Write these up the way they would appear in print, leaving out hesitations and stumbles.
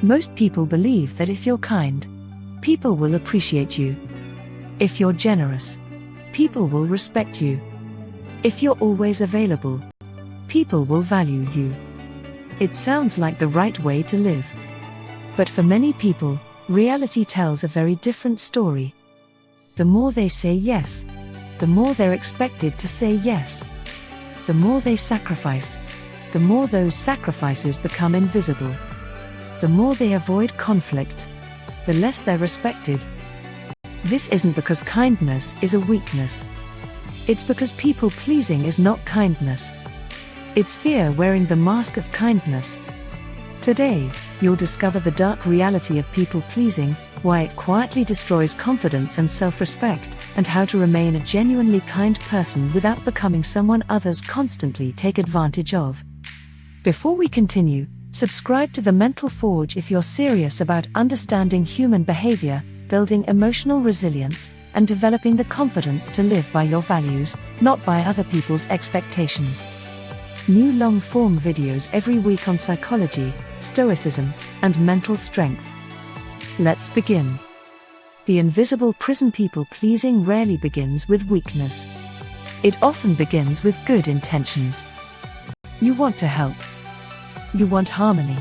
Most people believe that if you're kind, people will appreciate you. If you're generous, people will respect you. If you're always available, people will value you. It sounds like the right way to live. But for many people, reality tells a very different story. The more they say yes, the more they're expected to say yes. The more they sacrifice, the more those sacrifices become invisible. The more they avoid conflict, the less they're respected. This isn't because kindness is a weakness. It's because people-pleasing is not kindness. It's fear wearing the mask of kindness. Today, you'll discover the dark reality of people-pleasing, why it quietly destroys confidence and self-respect, and how to remain a genuinely kind person without becoming someone others constantly take advantage of. Before we continue, subscribe to The Mental Forge if you're serious about understanding human behavior, building emotional resilience, and developing the confidence to live by your values, not by other people's expectations. New long-form videos every week on psychology, stoicism, and mental strength. Let's begin. The invisible prison. People-pleasing rarely begins with weakness. It often begins with good intentions. You want to help. You want harmony.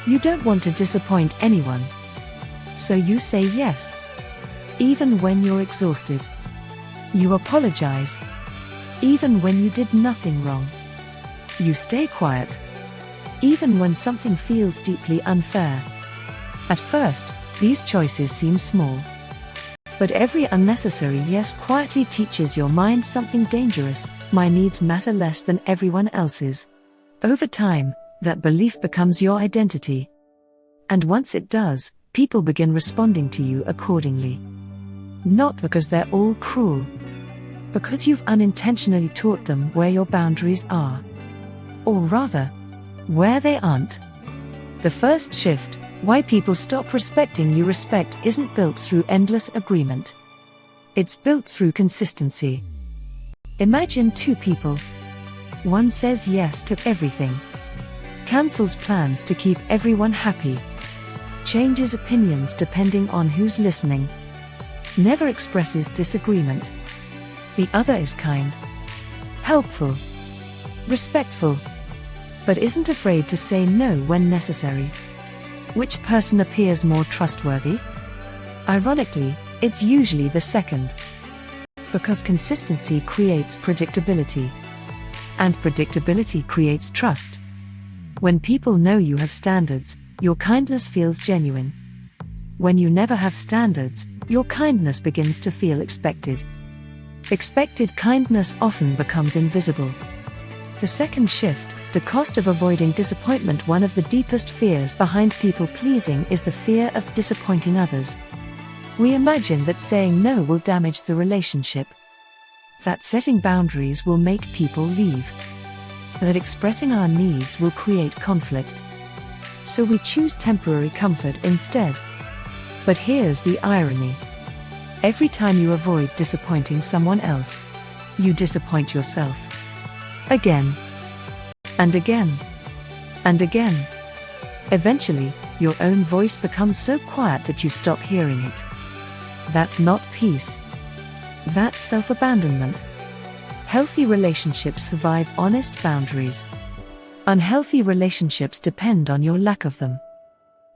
You don't want to disappoint anyone. So you say yes. Even when you're exhausted. You apologize. Even when you did nothing wrong. You stay quiet. Even when something feels deeply unfair. At first, these choices seem small. But every unnecessary yes quietly teaches your mind something dangerous: my needs matter less than everyone else's. Over time, that belief becomes your identity. And once it does, people begin responding to you accordingly. Not because they're all cruel. Because you've unintentionally taught them where your boundaries are. Or rather, where they aren't. The first shift, why people stop respecting you. Respect isn't built through endless agreement. It's built through consistency. Imagine two people. One says yes to everything. Cancels plans to keep everyone happy. Changes opinions depending on who's listening. Never expresses disagreement. The other is kind, helpful, respectful, but isn't afraid to say no when necessary. Which person appears more trustworthy? Ironically, it's usually the second. Because consistency creates predictability. And predictability creates trust. When people know you have standards, your kindness feels genuine. When you never have standards, your kindness begins to feel expected. Expected kindness often becomes invisible. The second shift, the cost of avoiding disappointment. One of the deepest fears behind people-pleasing is the fear of disappointing others. We imagine that saying no will damage the relationship. That setting boundaries will make people leave. That expressing our needs will create conflict. So we choose temporary comfort instead. But here's the irony. Every time you avoid disappointing someone else, you disappoint yourself. Again. And again. And again. Eventually, your own voice becomes so quiet that you stop hearing it. That's not peace. That's self-abandonment. Healthy relationships survive honest boundaries. Unhealthy relationships depend on your lack of them.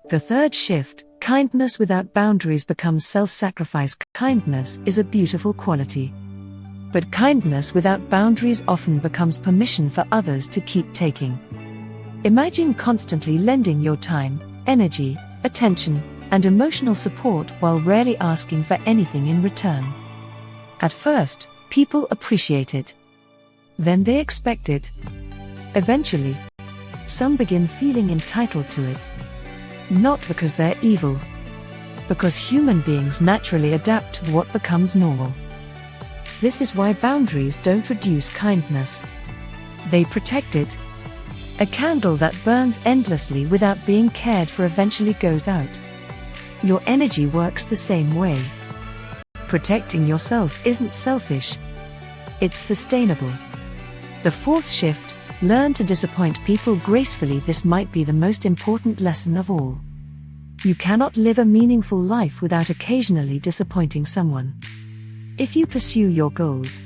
The third shift, kindness without boundaries becomes self-sacrifice. Kindness is a beautiful quality. But kindness without boundaries often becomes permission for others to keep taking. Imagine constantly lending your time, energy, attention, and emotional support while rarely asking for anything in return. At first, people appreciate it. Then they expect it. Eventually, some begin feeling entitled to it. Not because they're evil, because human beings naturally adapt to what becomes normal. This is why boundaries don't reduce kindness. They protect it. A candle that burns endlessly without being cared for eventually goes out. Your energy works the same way. Protecting yourself isn't selfish. It's sustainable. The fourth shift, learn to disappoint people gracefully. This might be the most important lesson of all. You cannot live a meaningful life without occasionally disappointing someone. If you pursue your goals,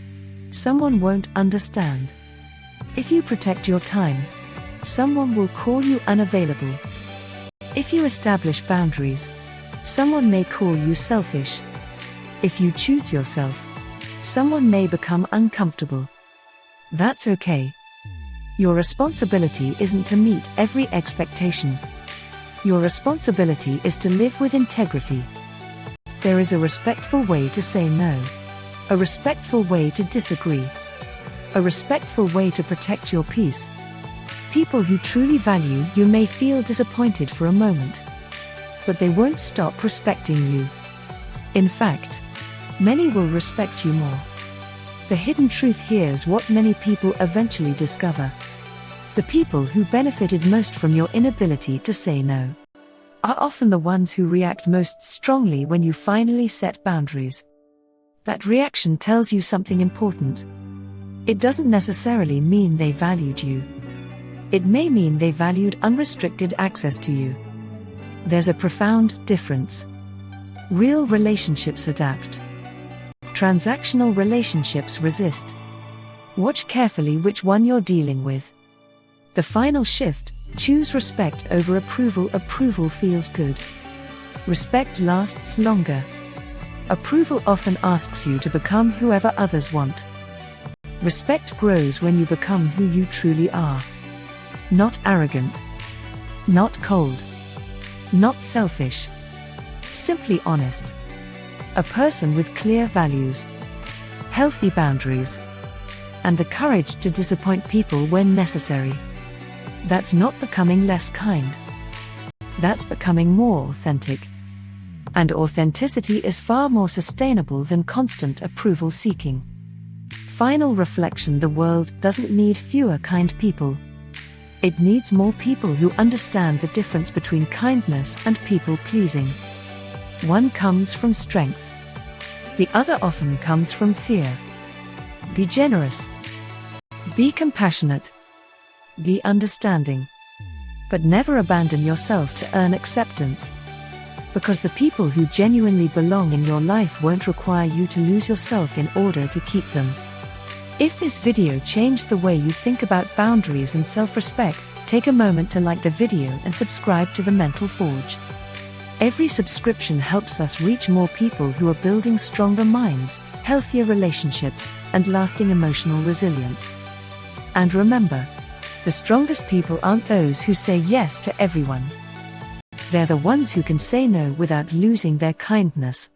someone won't understand. If you protect your time, someone will call you unavailable. If you establish boundaries, someone may call you selfish. If you choose yourself, someone may become uncomfortable. That's okay. Your responsibility isn't to meet every expectation. Your responsibility is to live with integrity. There is a respectful way to say no, a respectful way to disagree, a respectful way to protect your peace. People who truly value you may feel disappointed for a moment, but they won't stop respecting you. In fact, many will respect you more. The hidden truth here is what many people eventually discover. The people who benefited most from your inability to say no are often the ones who react most strongly when you finally set boundaries. That reaction tells you something important. It doesn't necessarily mean they valued you. It may mean they valued unrestricted access to you. There's a profound difference. Real relationships adapt. Transactional relationships resist. Watch carefully which one you're dealing with. The final shift: choose respect over approval. Approval feels good. Respect lasts longer. Approval often asks you to become whoever others want. Respect grows when you become who you truly are. Not arrogant. Not cold. Not selfish. Simply honest. A person with clear values, healthy boundaries, and the courage to disappoint people when necessary. That's not becoming less kind. That's becoming more authentic. And authenticity is far more sustainable than constant approval seeking. Final reflection: the world doesn't need fewer kind people. It needs more people who understand the difference between kindness and people pleasing. One comes from strength. The other often comes from fear. Be generous. Be compassionate. Be understanding. But never abandon yourself to earn acceptance. Because the people who genuinely belong in your life won't require you to lose yourself in order to keep them. If this video changed the way you think about boundaries and self-respect, take a moment to like the video and subscribe to The Mental Forge. Every subscription helps us reach more people who are building stronger minds, healthier relationships, and lasting emotional resilience. And remember, the strongest people aren't those who say yes to everyone. They're the ones who can say no without losing their kindness.